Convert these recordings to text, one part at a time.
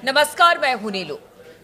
नमस्कार, मैं हूं नीलू।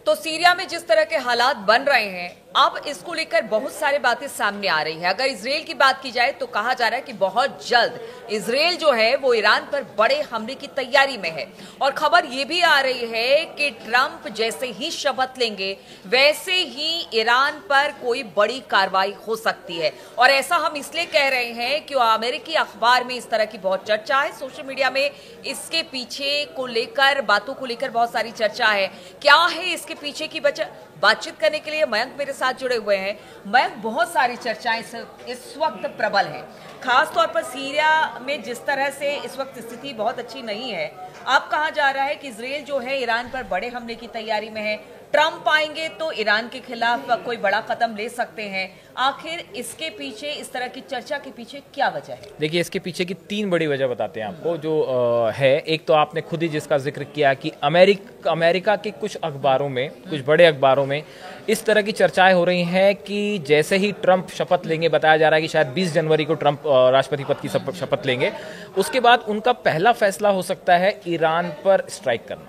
तो सीरिया में जिस तरह के हालात बन रहे हैं, अब इसको लेकर बहुत सारी बातें सामने आ रही हैं। अगर इजराइल की बात की जाए तो कहा जा रहा है कि बहुत जल्द इजराइल जो है वो ईरान पर बड़े हमले की तैयारी में है। और खबर ये भी आ रही है कि ट्रंप जैसे ही शपथ लेंगे वैसे ही ईरान पर कोई बड़ी कार्रवाई हो सकती है। और ऐसा हम इसलिए कह रहे हैं कि अमेरिकी अखबार में इस तरह की बहुत चर्चा है, सोशल मीडिया में इसके पीछे को लेकर, बातों को लेकर बहुत सारी चर्चा है। क्या है इसके पीछे की वजह, बातचीत करने के लिए मयंक मेरे साथ जुड़े हुए हैं। मयंक, बहुत सारी चर्चाएं इस वक्त प्रबल हैं, खास तौर पर सीरिया में जिस तरह से इस वक्त स्थिति बहुत अच्छी नहीं है। अब कहा जा रहा है कि इजराइल जो है ईरान पर बड़े हमले की तैयारी में है। ट्रंप आएंगे तो ईरान के खिलाफ कोई बड़ा कदम ले सकते हैं। आखिर इसके पीछे, इस तरह की चर्चा के पीछे क्या वजह है? देखिए, इसके पीछे की तीन बड़ी वजह बताते हैं आपको। जो है, एक तो आपने खुद ही जिसका जिक्र किया कि अमेरिका के कुछ अखबारों में, कुछ बड़े अखबारों में इस तरह की चर्चाएं हो रही हैं कि जैसे ही ट्रंप शपथ लेंगे, बताया जा रहा है कि शायद 20 जनवरी को ट्रंप राष्ट्रपति पद की शपथ लेंगे, उसके बाद उनका पहला फैसला हो सकता है ईरान पर स्ट्राइक करना।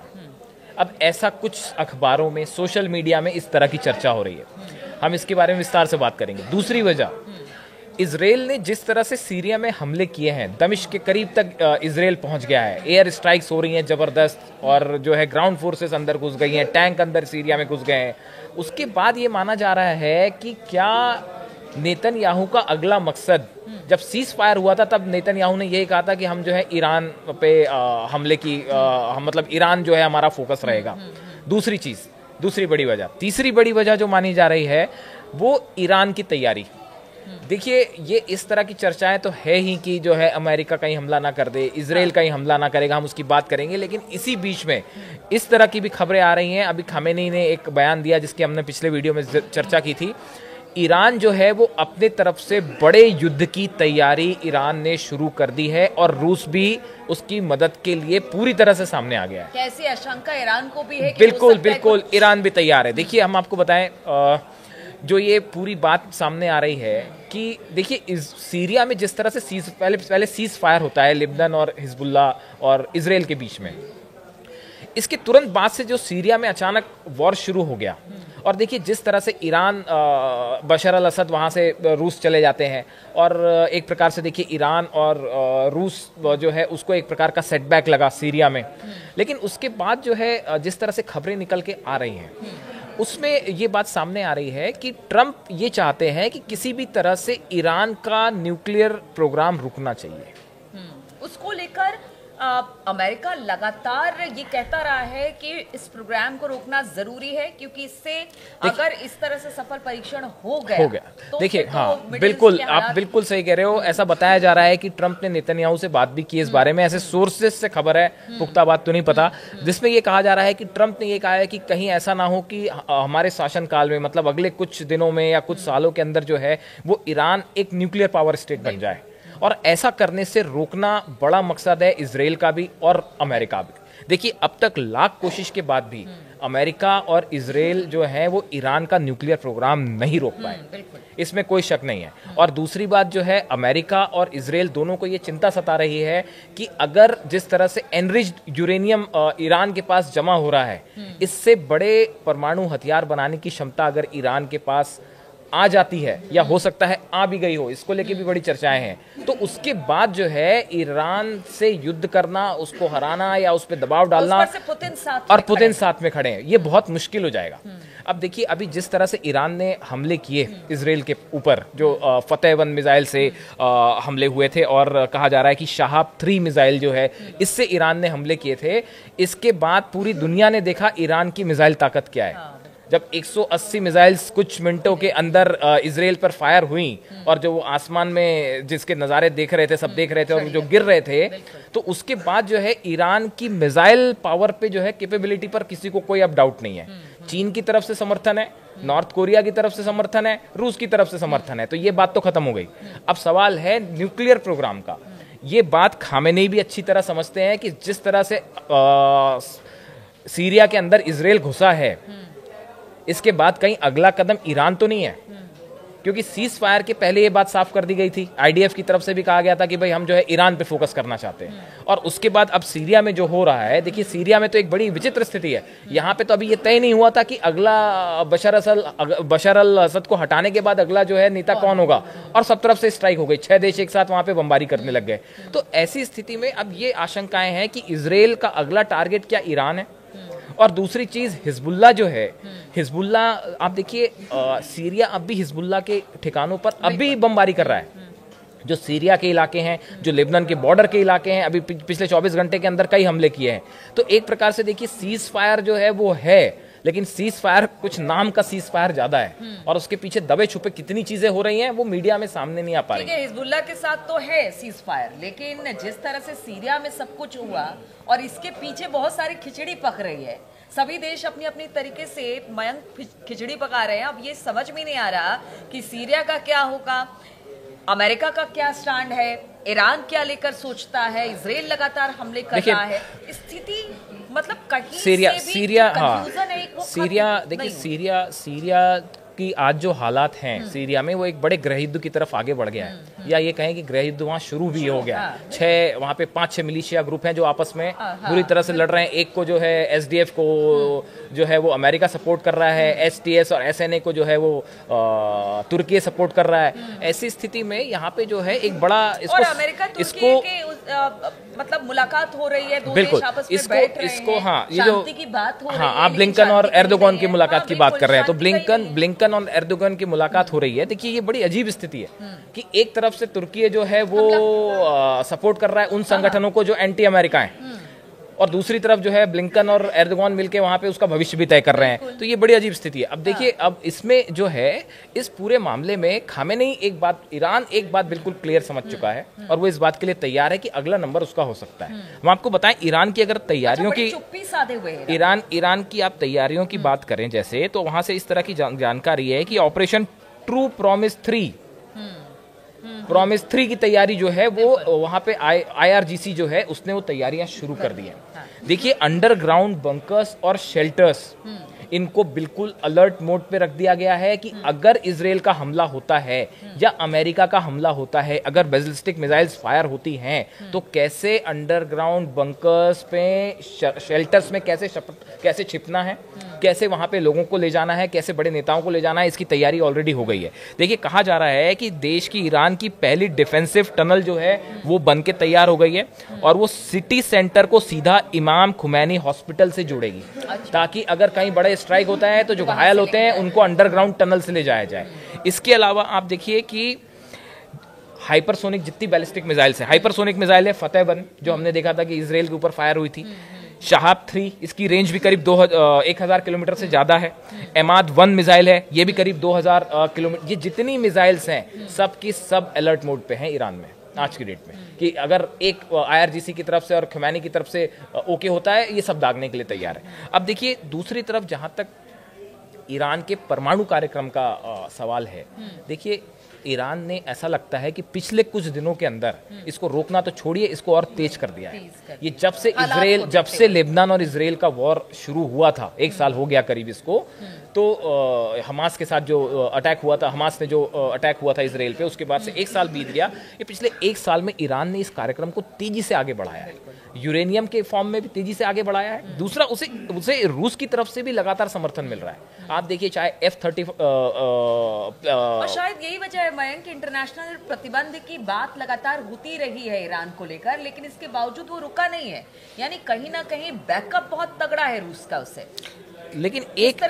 अब ऐसा कुछ अखबारों में, सोशल मीडिया में इस तरह की चर्चा हो रही है। हम इसके बारे में विस्तार से बात करेंगे। दूसरी वजह, इजराइल ने जिस तरह से सीरिया में हमले किए हैं, दमिश्क के करीब तक इजराइल पहुंच गया है, एयर स्ट्राइक्स हो रही हैं जबरदस्त, और जो है ग्राउंड फोर्सेस अंदर घुस गई हैं, टैंक अंदर सीरिया में घुस गए हैं। उसके बाद ये माना जा रहा है कि क्या नेतन्याहू का अगला मकसद, जब सीज फायर हुआ था तब नेतन्याहू ने यही कहा था कि हम जो है ईरान पे हमले की, मतलब ईरान जो है हमारा फोकस रहेगा। दूसरी बड़ी वजह, तीसरी बड़ी वजह जो मानी जा रही है वो ईरान की तैयारी। देखिए, ये इस तरह की चर्चाएं तो है ही कि जो है अमेरिका कहीं हमला ना कर दे, इजराइल कहीं हमला ना करेगा, हम उसकी बात करेंगे। लेकिन इसी बीच में इस तरह की भी खबरें आ रही हैं। अभी खामेनी ने एक बयान दिया जिसकी हमने पिछले वीडियो में चर्चा की थी। ईरान जो है वो अपने तरफ से बड़े युद्ध की तैयारी ईरान ने शुरू कर दी है, और रूस भी उसकी मदद के लिए पूरी तरह से सामने आ गया है। कैसी आशंका ईरान को भी है कि बिल्कुल ईरान भी तैयार है। देखिए, हम आपको बताएं, जो ये पूरी बात सामने आ रही है कि देखिए, इस सीरिया में जिस तरह से पहले सीज फायर होता है लिबनान और हिजबुल्ला और इजराइल के बीच में, इसके तुरंत बाद से जो सीरिया में अचानक वॉर शुरू हो गया। और देखिए, जिस तरह से ईरान, बशर अल असद वहाँ से रूस चले जाते हैं, और एक प्रकार से देखिए ईरान और रूस जो है उसको एक प्रकार का सेटबैक लगा सीरिया में। लेकिन उसके बाद जो है जिस तरह से खबरें निकल के आ रही हैं, उसमें ये बात सामने आ रही है कि ट्रंप ये चाहते हैं कि किसी भी तरह से ईरान का न्यूक्लियर प्रोग्राम रुकना चाहिए। उसको लेकर अमेरिका लगातार ये कहता रहा है कि इस प्रोग्राम को रोकना जरूरी है, क्योंकि इससे अगर इस तरह से सफल परीक्षण हो गया तो देखिए, हाँ बिल्कुल, आप बिल्कुल सही कह रहे हो। ऐसा बताया जा रहा है कि ट्रंप ने नेतन्याहू से बात भी की इस बारे में। ऐसे सोर्सेस से खबर है, पुख्ता बात तो नहीं पता, जिसमें ये कहा जा रहा है कि ट्रंप ने ये कहा है कि कहीं ऐसा ना हो कि हमारे शासनकाल में, मतलब अगले कुछ दिनों में या कुछ सालों के अंदर जो है वो ईरान एक न्यूक्लियर पावर स्टेट बन जाए। और ऐसा करने से रोकना बड़ा मकसद है इजराइल का भी और अमेरिका भी। देखिए, अब तक लाख कोशिश के बाद भी अमेरिका और इजराइल जो है वो ईरान का न्यूक्लियर प्रोग्राम नहीं रोक पाए, इसमें कोई शक नहीं है। और दूसरी बात जो है, अमेरिका और इजराइल दोनों को ये चिंता सता रही है कि अगर जिस तरह से एनरिच्ड यूरेनियम ईरान के पास जमा हो रहा है, इससे बड़े परमाणु हथियार बनाने की क्षमता अगर ईरान के पास आ जाती है, या हो सकता है आ भी गई हो, इसको लेके भी बड़ी चर्चाएं हैं, तो उसके बाद जो है ईरान से युद्ध करना, उसको हराना या उस पर दबाव डालना, और पुतिन साथ में खड़े हैं, ये बहुत मुश्किल हो जाएगा। अब देखिए, अभी जिस तरह से ईरान ने हमले किए इजराइल के ऊपर, जो फतेह 1 मिसाइल से हमले हुए थे, और कहा जा रहा है कि शाहाब 3 मिसाइल जो है इससे ईरान ने हमले किए थे, इसके बाद पूरी दुनिया ने देखा ईरान की मिसाइल ताकत क्या है। जब 180 मिसाइल्स कुछ मिनटों के अंदर इजराइल पर फायर हुई, और जो आसमान में जिसके नज़ारे देख रहे थे, सब देख रहे थे, और जो गिर रहे थे, तो उसके बाद जो है ईरान की मिसाइल पावर पे जो है, कैपेबिलिटी पर किसी को कोई अब डाउट नहीं है। चीन की तरफ से समर्थन है, नॉर्थ कोरिया की तरफ से समर्थन है, रूस की तरफ से समर्थन है, तो ये बात तो खत्म हो गई। अब सवाल है न्यूक्लियर प्रोग्राम का। ये बात खामेनी भी अच्छी तरह समझते हैं कि जिस तरह से सीरिया के अंदर इजराइल घुसा है, इसके बाद कहीं अगला कदम ईरान तो नहीं है। क्योंकि सीज फायर के पहले ये बात साफ कर दी गई थी, आईडीएफ की तरफ से भी कहा गया था कि भाई हम जो है ईरान पे फोकस करना चाहते हैं। और उसके बाद अब सीरिया में जो हो रहा है, देखिए सीरिया में तो एक बड़ी विचित्र स्थिति है। यहाँ पे तो अभी ये तय नहीं हुआ था कि अगला बशर अल असद को हटाने के बाद अगला जो है नेता कौन होगा, और सब तरफ से स्ट्राइक हो गई, 6 देश एक साथ वहां पे बमबारी करने लग गए। तो ऐसी स्थिति में अब ये आशंकाएं हैं कि इजराइल का अगला टारगेट क्या ईरान है, और दूसरी चीज हिजबुल्ला जो है, हिजबुल्ला आप देखिए सीरिया अब भी हिजबुल्ला के ठिकानों पर अभी बमबारी कर रहा है। जो सीरिया के इलाके हैं, जो लेबनान के बॉर्डर के इलाके हैं, अभी पिछले 24 घंटे के अंदर कई हमले किए हैं। तो एक प्रकार से देखिए सीज फायर जो है वो है, लेकिन सीज फायर कुछ नाम का सीज फायर ज्यादा है, और उसके पीछे दबे छुपे कितनी चीजें हो रही हैं वो मीडिया में सामने नहीं आ पा रही है। हिजबुल्लाह के साथ तो है सीज फायर, लेकिन जिस तरह से सीरिया में सब कुछ हुआ और इसके पीछे बहुत सारी खिचड़ी पक रही है, सभी देश अपनी अपनी तरीके से मयंक खिचड़ी पका रहे हैं। अब ये समझ में नहीं आ रहा कि सीरिया का क्या होगा, अमेरिका का क्या स्टैंड है, ईरान क्या लेकर सोचता है, इजराइल लगातार हमले कर रहा है। स्थिति मतलब कहीं सीरिया से भी सीरिया confusion है, वो सीरिया देखिए सीरिया की आज जो हालात हैं सीरिया में, वो एक बड़े गृह युद्ध की तरफ आगे बढ़ गया है, या ये कहें कि गृह युद्ध वहाँ शुरू भी हो गया है। वहाँ पे 5-6 मिलिशिया ग्रुप हैं जो आपस में बुरी तरह से लड़ रहे हैं। एक को जो है एसडीएफ को जो है वो अमेरिका सपोर्ट कर रहा है, एसटीएस और एसएनए को जो है वो तुर्की सपोर्ट कर रहा है। ऐसी स्थिति में यहाँ पे जो है एक बड़ा इसको मतलब मुलाकात हो रही है, दो बिल्कुल देश आपस में बैठ रहे हैं, हाँ, ये जो शांति की बात हो रही है, आप ब्लिंकन और एर्दोगन की मुलाकात की बात कर रहे हैं, तो बिल्कुल ब्लिंकन और एर्दोगन की मुलाकात हो रही है। देखिए ये बड़ी अजीब स्थिति है कि एक तरफ से तुर्की जो है वो सपोर्ट कर रहा है उन संगठनों को जो एंटी अमेरिका हैं, और दूसरी तरफ जो है ब्लिंकन और एर्दोगन मिलके वहां पे उसका भविष्य भी तय कर रहे हैं। तो ये बड़ी अजीब स्थिति है। अब देखिए अब इसमें जो है इस पूरे मामले में खामेनेई ईरान एक बात बिल्कुल क्लियर समझ चुका है, और वो इस बात के लिए तैयार है कि अगला नंबर उसका हो सकता है। हम आपको बताएं ईरान की अगर तैयारियों की चुप्पी साधे हुए ईरान की आप तैयारियों की बात करें जैसे, तो वहां से इस तरह की जानकारी है कि ऑपरेशन ट्रू प्रॉमिस 3 की तैयारी जो है वो वहां पे IRGC जो है उसने वो तैयारियां शुरू कर दी हैं। देखिए अंडरग्राउंड बंकर्स और शेल्टर्स इनको बिल्कुल अलर्ट मोड पे रख दिया गया है कि अगर इजराइल का हमला होता है या अमेरिका का हमला होता है, अगर बैलिस्टिक मिसाइल्स फायर होती हैं, तो कैसे अंडरग्राउंड बंकर्स पे शेल्टर्स में कैसे छिपना है, कैसे वहां पे लोगों को ले जाना है, कैसे बड़े नेताओं को ले जाना है, इसकी तैयारी ऑलरेडी हो गई है। देखिए कहा जा रहा है कि देश की ईरान की पहली डिफेंसिव टनल जो है वो बन के तैयार हो गई है, और वो सिटी सेंटर को सीधा इमाम खुमैनी हॉस्पिटल से जोड़ेगी, ताकि अगर कहीं बड़े स्ट्राइक होता है तो जो घायल होते हैं उनको अंडरग्राउंड टनल से ले जाया जाए। इसके अलावा आप देखिए कि हाइपरसोनिक जितनी बैलिस्टिक मिसाइल्स है, हाइपरसोनिक मिसाइल है फतेह 1 जो हमने देखा था कि इजराइल के ऊपर फायर हुई थी, शहाब 3 इसकी रेंज भी करीब 1000 किलोमीटर से ज्यादा है, एमाद 1 मिसाइल है ये भी करीब 2000 किलोमीटर। ये जितनी मिसाइल्स हैं सब की सब अलर्ट मोड पे हैं ईरान में आज की डेट में, कि अगर एक IRGC की तरफ से और खुमैनी की तरफ से ओके होता है, ये सब दागने के लिए तैयार है। अब देखिए दूसरी तरफ जहां तक ईरान के परमाणु कार्यक्रम का सवाल है, देखिए ईरान ने ऐसा लगता है कि पिछले कुछ दिनों के अंदर इसको रोकना तो छोड़िए, इसको और तेज कर दिया है। ये जब से लेबनान और इजराइल का वॉर शुरू हुआ था, 1 साल हो गया करीब इसको, तो हमास के साथ जो अटैक हुआ था, हमास ने जो अटैक हुआ था इजराइल पे, उसके बाद से 1 साल बीत गया। ये पिछले 1 साल में ईरान ने इस कार्यक्रम को तेजी से आगे बढ़ाया है, यूरेनियम के फॉर्म में भी तेजी से आगे बढ़ाया है। दूसरा उसे रूस की तरफ से भी लगातार समर्थन मिल रहा है। आप देखिए चाहे F-35 और शायद यही वजह है मयंक, इंटरनेशनल प्रतिबंध की बात लगातार होती रही है ईरान को लेकर, लेकिन इसके बावजूद वो रुका नहीं है। यानी कहीं ना कहीं बैकअप बहुत तगड़ा है रूस का उससे। लेकिन एक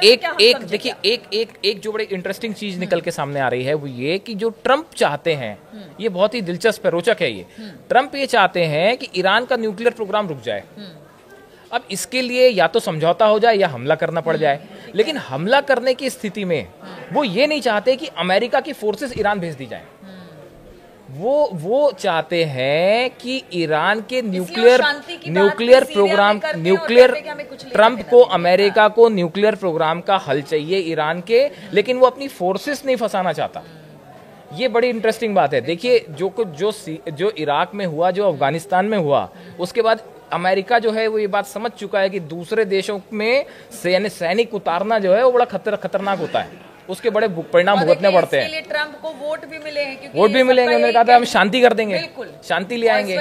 जो बड़ी इंटरेस्टिंग चीज निकल के सामने आ रही है वो ये कि जो ट्रंप चाहते हैं, ये बहुत ही दिलचस्प है, रोचक है ये। ट्रंप ये चाहते हैं कि ईरान का न्यूक्लियर प्रोग्राम रुक जाए। अब इसके लिए या तो समझौता हो जाए या हमला करना पड़ जाए, लेकिन हमला करने की स्थिति में वो ये नहीं चाहते कि अमेरिका की फोर्सेस ईरान भेज दी जाए। वो चाहते हैं कि ईरान के न्यूक्लियर प्रोग्राम ट्रंप को अमेरिका को न्यूक्लियर प्रोग्राम का हल चाहिए ईरान के, लेकिन वो अपनी फोर्सेस नहीं फंसाना चाहता। ये बड़ी इंटरेस्टिंग बात है। देखिए जो इराक में हुआ, जो अफगानिस्तान में हुआ, उसके बाद अमेरिका जो है वो ये बात समझ चुका है कि दूसरे देशों में सैनिक उतारना जो है वो बड़ा खतरनाक होता है। उसके बड़े परिणाम भुगतने पड़ते हैं। इसके लिए ट्रंप को वोट भी मिले हैं, क्योंकि वोट भी मिलेंगे, उन्होंने कहा था हम शांति कर देंगे, शांति ले आएंगे।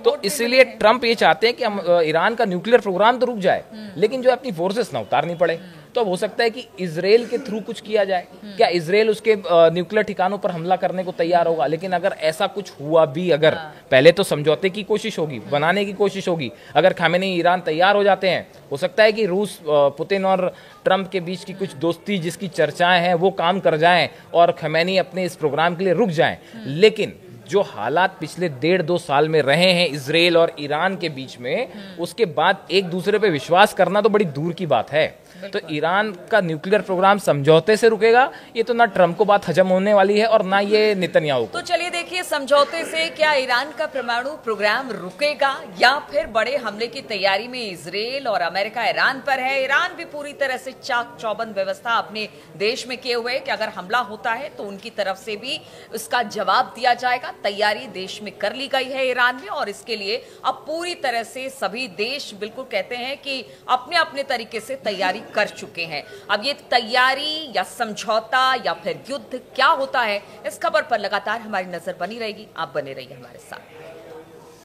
तो इसलिए ट्रंप ये चाहते हैं कि हम ईरान का न्यूक्लियर प्रोग्राम तो रुक जाए, लेकिन जो अपनी फोर्सेस ना उतारनी पड़े। तो अब हो सकता है कि इजराइल के थ्रू कुछ किया जाए। क्या इजराइल उसके न्यूक्लियर ठिकानों पर हमला करने को तैयार होगा? लेकिन अगर ऐसा कुछ हुआ भी, अगर पहले तो समझौते की कोशिश होगी, बनाने की कोशिश होगी। अगर खामेनी ईरान तैयार हो जाते हैं, हो सकता है कि रूस, पुतिन और ट्रंप के बीच की कुछ दोस्ती जिसकी चर्चाएं हैं वो काम कर जाएं और खमेनी अपने इस प्रोग्राम के लिए रुक जाएं। लेकिन जो हालात पिछले 1.5-2 साल में रहे हैं इजराइल और ईरान के बीच में, उसके बाद एक दूसरे पे विश्वास करना तो बड़ी दूर की बात है। तो ईरान का न्यूक्लियर प्रोग्राम समझौते से रुकेगा, ये तो ना ट्रंप को बात हजम होने वाली है और ना ये नेतन्याहू को। तो चलिए देखिए, समझौते से क्या ईरान का परमाणु प्रोग्राम रुकेगा या फिर बड़े हमले की तैयारी में इजराइल और अमेरिका ईरान पर है। ईरान भी पूरी तरह से चाक चौबंद व्यवस्था अपने देश में किए हुए कि अगर हमला होता है तो उनकी तरफ से भी उसका जवाब दिया जाएगा। तैयारी देश में कर ली गई है ईरान में, और इसके लिए अब पूरी तरह से सभी देश बिल्कुल कहते हैं कि अपने अपने तरीके से तैयारी कर चुके हैं। अब ये तैयारी या समझौता या फिर युद्ध क्या होता है, इस खबर पर लगातार हमारी नजर बनी रहेगी। आप बने रहिए हमारे साथ।